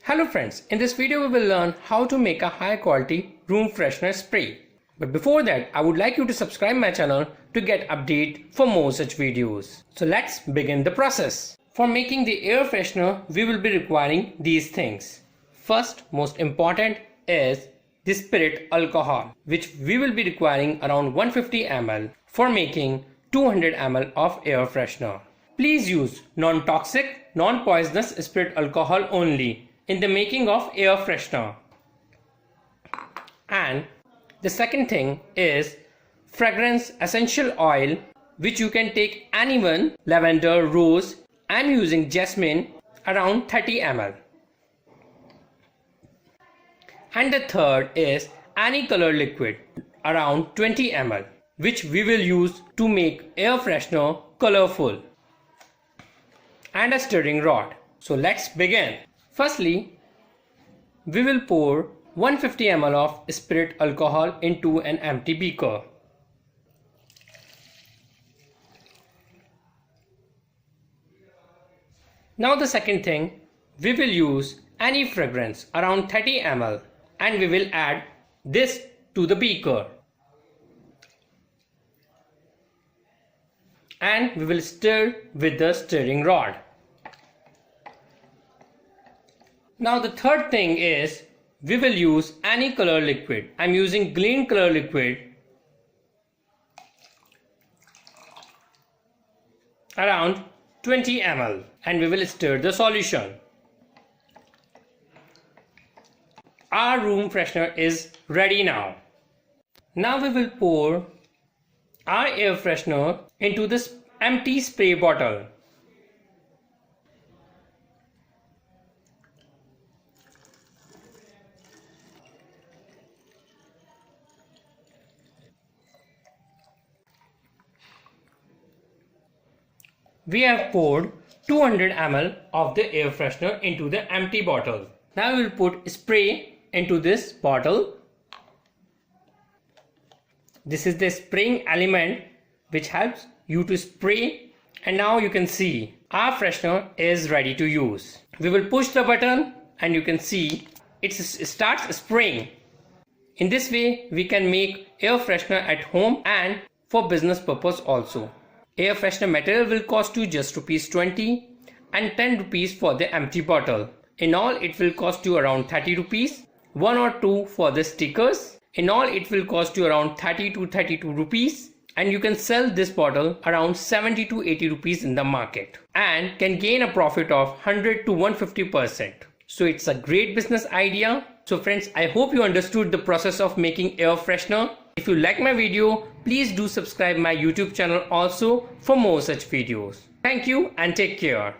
Hello friends, in this video we will learn how to make a high quality room freshener spray. But before that, I would like you to subscribe my channel to get update for more such videos. So let's begin the process. For making the air freshener, we will be requiring these things. First, most important is the spirit alcohol, which we will be requiring around 150 ml for making 200 ml of air freshener. Please use non-toxic, non-poisonous spirit alcohol only in the making of air freshener. And the second thing is fragrance essential oil, which you can take any one: lavender, rose. I am using jasmine, around 30 ml. And the third is any color liquid, around 20 ml, which we will use to make air freshener colorful. And a stirring rod. So let's begin. Firstly, we will pour 150 ml of spirit alcohol into an empty beaker. Now the second thing, we will use any fragrance around 30 ml and we will add this to the beaker. And we will stir with the stirring rod. Now the third thing is we will use any color liquid. I'm using green color liquid, around 20 ml, and we will stir the solution. Our room freshener is ready now. Now we will pour our air freshener into this empty spray bottle. We have poured 200 ml of the air freshener into the empty bottle. Now we will put spray into this bottle. This is the spraying element which helps you to spray, and now you can see our freshener is ready to use. We will push the button and you can see it starts spraying. In this way we can make air freshener at home and for business purpose also. Air freshener material will cost you just ₹20 and 10 rupees for the empty bottle. In all it will cost you around 30 rupees. 1 or 2 for the stickers. In all it will cost you around 30 to 32 rupees. And you can sell this bottle around 70 to 80 rupees in the market and can gain a profit of 100 to 150%. So it's a great business idea. So friends, I hope you understood the process of making air freshener. If you like my video, please do subscribe my YouTube channel also for more such videos. Thank you and take care.